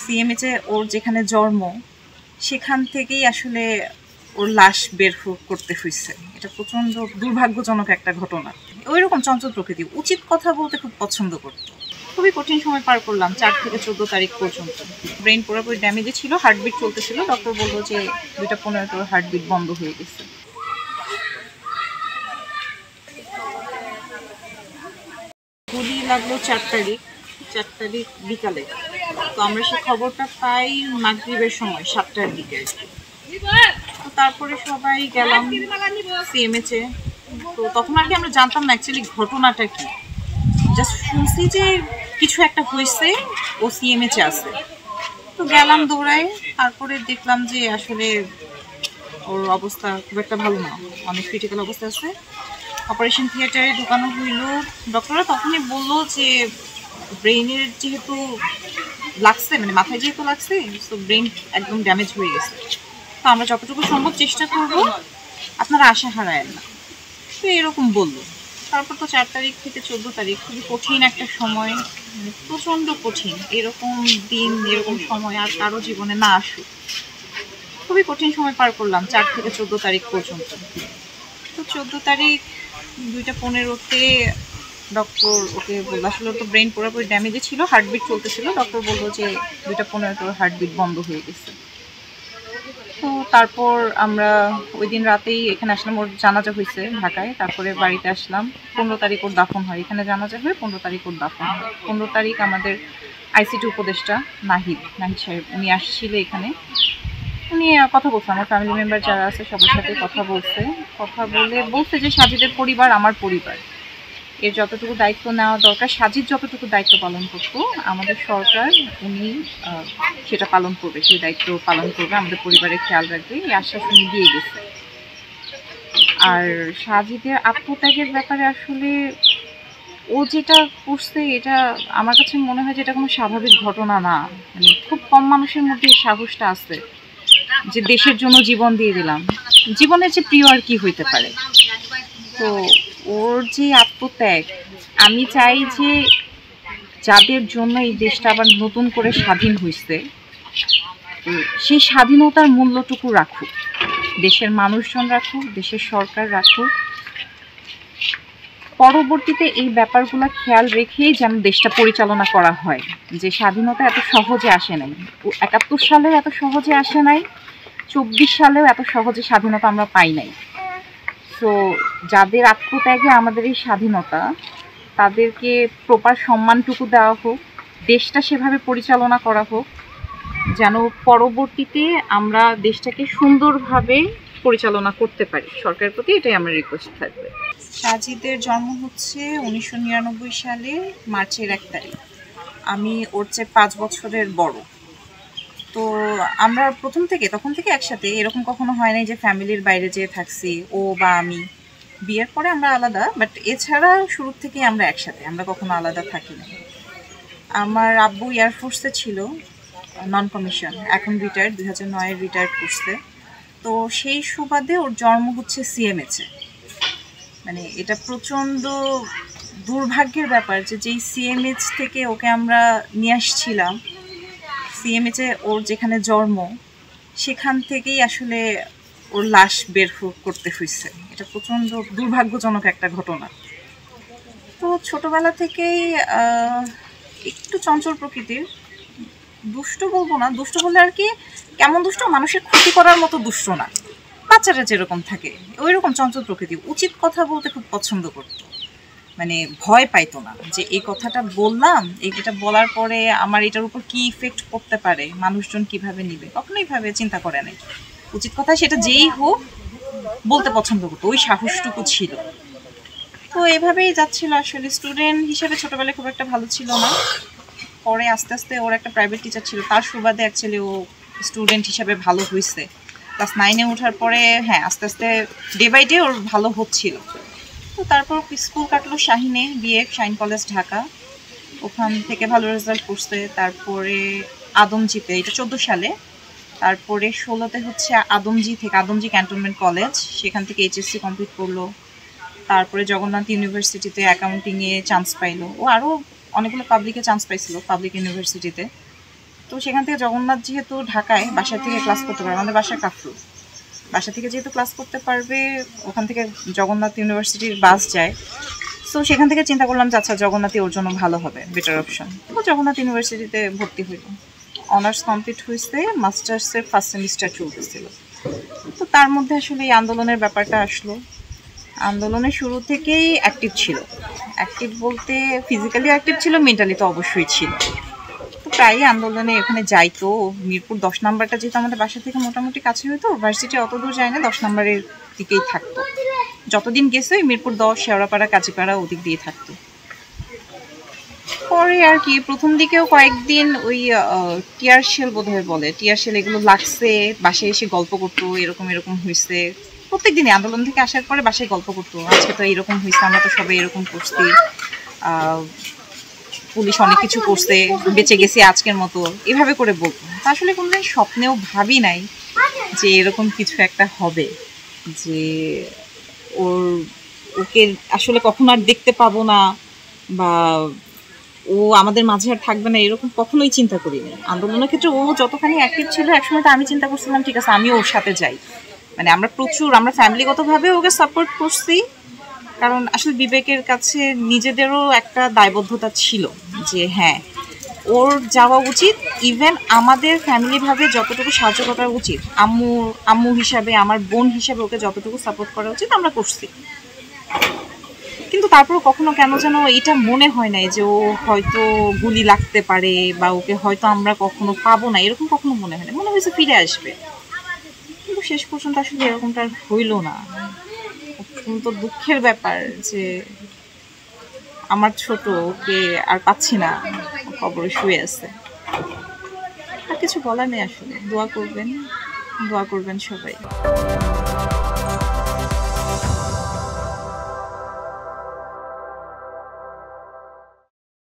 সিএমএইচে ওর যেখানে জন্ম সেখান থেকেই আসলে ওর লাশ বের করতে হয়েছে। এটা প্রচণ্ড দুর্ভাগ্যজনক একটা ঘটনা। ওইরকম চঞ্চল প্রকৃতি, উচিত কথা বলতে খুব পছন্দ করতো। খুবই কঠিন সময় পার করলাম 4 থেকে 14 তারিখ পর্যন্ত। ব্রেন পুরোপুরি ড্যামেজে ছিল, হার্টবিট চলতেছিল। ডক্টর বললো যে 2:15 ওর হার্টবিট বন্ধ হয়ে গেছে। গুলি লাগলো 4 তারিখ বিকালে। তো আমরা সেই খবরটা পাই মাগরিবের সময় 7টার দিকে। তো তারপরে সবাই গেলাম সিএমএইচে। তো তখন আর কি আমরা জানতাম না অ্যাকচুয়ালি ঘটনাটা কি, জাস্ট শুনছি যে কিছু একটা হয়েছে, ও সিএমএইচে আছে। তো গেলাম দৌড়ায়, তারপরে দেখলাম যে আসলে ওর অবস্থা খুব একটা ভালো না, অনেক ক্রিটিক্যাল অবস্থা আছে। অপারেশন থিয়েটারে ঢোকানো হইল। ডক্টররা তখনই বললো যে ব্রেইনের যেহেতু লাগছে, মানে মাথায় যেহেতু লাগছে, তো ব্রেইন একদম ড্যামেজ হয়ে গেছে। তো আমরা যতটুকু সম্ভব চেষ্টা করবো, আপনারা আশা হারায়েন না। তো এরকম বললো। তারপর তো 4 তারিখ থেকে 14 তারিখ খুবই কঠিন একটা সময়, মানে প্রচণ্ড কঠিন। এরকম দিন, এরকম সময় আর কারো জীবনে না আসুক। খুবই কঠিন সময় পার করলাম 4 থেকে 14 তারিখ পর্যন্ত। তো 14 তারিখ 2:15-তে ডক্টর ওকে বললো, আসলে তো ব্রেন পুরোপুরি ড্যামেজে ছিল, হার্টবিট চলতেছিল। ডক্টর বললো যে 2:15 ওর হার্টবিট বন্ধ হয়ে গেছে। তো তারপর আমরা ওই দিন রাতেই এখানে আসলাম, ওর জানাজা হয়েছে ঢাকায়। তারপরে বাড়িতে আসলাম। 15 তারিখ ওর দাফন হয়, এখানে জানাজা হয়ে 15 তারিখ ওর দাফন হয়। 15 তারিখ আমাদের আইসিটি উপদেষ্টা নাহিদ সাহেব উনি আসছিল এখানে। উনি কথা বলছে, আমার ফ্যামিলি মেম্বার যারা আছে সবার সাথে কথা বলছে যে সাজিদের পরিবার আমার পরিবার, এর যতটুকু দায়িত্ব নেওয়া দরকার, সাজিদ যতটুকু দায়িত্ব পালন করতো, আমাদের সরকার উনি সেটা পালন করবে, সেই দায়িত্ব পালন করবে, আমাদের পরিবারের খেয়াল রাখবে, এই আশ্বাস উনি দিয়ে গেছে। আর সাজিদের আত্মত্যাগের ব্যাপারে আসলে ও যেটা করছে, এটা আমার কাছে মনে হয় যে এটা কোনো স্বাভাবিক ঘটনা না। মানে খুব কম মানুষের মধ্যে এই সাহসটা আছে যে দেশের জন্য জীবন দিয়ে দিলাম। জীবনের যে প্রিয় আর কি হইতে পারে। তো ওর যে আত্মত্যাগ, আমি চাই যে যাদের জন্য এই দেশটা আবার নতুন করে স্বাধীন হয়েছে, সেই স্বাধীনতার মূল্যটুকু রাখুক, দেশের মানুষজন রাখুক, দেশের সরকার রাখুক। পরবর্তীতে এই ব্যাপারগুলো খেয়াল রেখেই যেন দেশটা পরিচালনা করা হয়। যে স্বাধীনতা এত সহজে আসে নাই, 71 সালেও এত সহজে আসে নাই, 24 সালেও এত সহজে স্বাধীনতা আমরা পাই নাই। তো যাদের আত্মত্যাগে আমাদের এই স্বাধীনতা, তাদেরকে প্রপার সম্মানটুকু দেওয়া হোক, দেশটা সেভাবে পরিচালনা করা হোক যেন পরবর্তীতে আমরা দেশটাকে সুন্দরভাবে পরিচালনা করতে পারি। সরকারের প্রতি এটাই আমার রিকোয়েস্ট থাকবে। সাজিদের জন্ম হচ্ছে 1999 সালে মার্চের 1 তারিখ। আমি ওর চেয়ে 5 বছরের বড়। তো আমরা তখন থেকে একসাথে, এরকম কখনো হয় নাই যে ফ্যামিলির বাইরে যেয়ে থাকছি ও বা আমি। বিয়ের পরে আমরা আলাদা, বাট এছাড়া শুরুর থেকেই আমরা একসাথে, আমরা কখনো আলাদা থাকি না। আমার আব্বু এয়ারফোর্সে ছিল, নন কমিশন, এখন রিটায়ার্ড, 2009-এ রিটায়ার্ড করছে। তো সেই সুবাদে ওর জন্ম হচ্ছে সিএমএইচে। মানে এটা প্রচণ্ড দুর্ভাগ্যের ব্যাপার যে যেই সিএমএইচ থেকে ওকে আমরা নিয়ে আসছিলাম, সিএমএইচে ওর যেখানে জন্ম সেখান থেকেই আসলে ওর লাশ বের করতে হয়েছে। এটা প্রচণ্ড দুর্ভাগ্যজনক একটা ঘটনা। তো ছোটবেলা থেকেই একটু চঞ্চল প্রকৃতির, দুষ্ট বলবো না, দুষ্ট বললে আর কি কেমন দুষ্ট, মানুষের ক্ষতি করার মতো দুষ্ট না, বাচ্চারা যেরকম থাকে ওই রকম চঞ্চল প্রকৃতি। উচিত কথা বলতে খুব পছন্দ করতো, মানে ভয় পাইতো না যে এই কথাটা বললাম, এইটা বলার পরে আমার এটার উপর কি ইফেক্ট করতে পারে, মানুষজন কিভাবে নিবে, কখনোই ভাবে চিন্তা করে নাই। উচিত কথা সেটা যেই হোক বলতে পছন্দ করতো, ওই সাহসটুকু ছিল। তো এভাবেই যাচ্ছিল। আসলে স্টুডেন্ট হিসেবে ছোটবেলায় খুব একটা ভালো ছিল না, পরে আস্তে আস্তে ওর একটা প্রাইভেট টিচার ছিল, তার সুবাদে অ্যাকচুয়ালি ও স্টুডেন্ট হিসেবে ভালো হয়েছে। ক্লাস 9-এ ওঠার পরে হ্যাঁ আস্তে আস্তে ডে বাই ডে ওর ভালো হচ্ছিল। তো তারপর স্কুল কাটলো শাহিনে, বিএ শাহিন কলেজ ঢাকা, ওখান থেকে ভালো রেজাল্ট করছে। তারপরে আদমজিতে, এটা 14 সালে। তারপরে 16-তে হচ্ছে আদমজি ক্যান্টনমেন্ট কলেজ, সেখান থেকে এইচএসসি কমপ্লিট করলো। তারপরে জগন্নাথ ইউনিভার্সিটিতে অ্যাকাউন্টিংয়ে চান্স পাইলো। ও আরও অনেকগুলো পাবলিকে চান্স পাইছিল, পাবলিক ইউনিভার্সিটিতে। তো সেখান থেকে জগন্নাথ যেহেতু ঢাকায় বাসা থেকে ক্লাস করতে পারবে, আমাদের বাসার কাফরু, বাসা থেকে যেহেতু ক্লাস করতে পারবে, ওখান থেকে জগন্নাথ ইউনিভার্সিটির বাস যায়। সো সেখান থেকে চিন্তা করলাম যে আচ্ছা জগন্নাথই ওর জন্য ভালো হবে, বেটার অপশন। তো জগন্নাথ ইউনিভার্সিটিতে ভর্তি হইল, অনার্স কমপ্লিট হয়েছে, মাস্টার্সের ফার্স্ট সেমিস্টার চলতেছিল। তো তার মধ্যে আসলে এই আন্দোলনের ব্যাপারটা আসলো। আন্দোলনের শুরু থেকেই অ্যাক্টিভ ছিল, অ্যাক্টিভ বলতে ফিজিক্যালি অ্যাক্টিভ ছিল, মেন্টালি তো অবশ্যই ছিল। তো প্রায়ই আন্দোলনে এখানে যাইতো। মিরপুর 10 নাম্বারটা যেহেতু আমাদের বাসা থেকে মোটামুটি কাছে হইতো, ভার্সিটি অত দূর যায় না, 10 নাম্বারের দিকেই থাকতো। যতদিন গেছে ওই মিরপুর 10, শেওড়াপাড়া, কাজীপাড়া ওদিক দিয়ে থাকতো। পরে আর কি প্রথম দিকেও কয়েকদিন ওই টিয়ার শেল বোধহয় বলে, টিয়ার শেল এগুলো লাগছে, বাসায় এসে গল্প করতো এরকম এরকম হয়েছে। প্রত্যেক দিনই আন্দোলন থেকে আসার পরে বাসায় গল্প করতো, আজকে তো এরকম হয়েছে, আমরা তো সবাই এরকম করছি, পুলিশ অনেক কিছু করছে, বেঁচে গেছি আজকের মতো, এভাবে করে বলতো। তা আসলে কোনোদিন স্বপ্নেও ভাবি নাই যে এরকম কিছু একটা হবে, যে ওকে আসলে কখনো আর দেখতে পাবো না, বা ও আমাদের মাঝে আর থাকবে না, এরকম কখনোই চিন্তা করিনি। আন্দোলনের ক্ষেত্রে ও যতখানি অ্যাক্টিভ ছিল, একসময় তো আমি চিন্তা করছিলাম ঠিক আছে আমিও ওর সাথে যাই। মানে আমরা ফ্যামিলিগতভাবে ওকে সাপোর্ট করছি, কারণ আসলে বিবেকের কাছে নিজেদেরও একটা দায়বদ্ধতা ছিল যে হ্যাঁ ওর যাওয়া উচিত। ইভেন আমাদের ফ্যামিলিভাবে যতটুকু সাহায্য করা উচিত, আম্মু হিসাবে, আমার বোন হিসাবে ওকে যতটুকু সাপোর্ট করা উচিত আমরা করছি। কিন্তু তারপর কখনো কেন যেন এটা মনে হয় নাই যে ও হয়তো গুলি লাগতে পারে, বা ওকে হয়তো আমরা কখনো পাবো না, এরকম কখনো মনে হয় না। মনে হয়েছে ফিরে আসবে, কিন্তু শেষ পর্যন্ত আসলে এরকমটা আর হইল না। অত্যন্ত দুঃখের ব্যাপার যে আমার ছোট ওকে আর পাচ্ছি না, কবরে শুয়ে আছে। আর কিছু বলার নেই আসলে। দোয়া করবেন সবাই।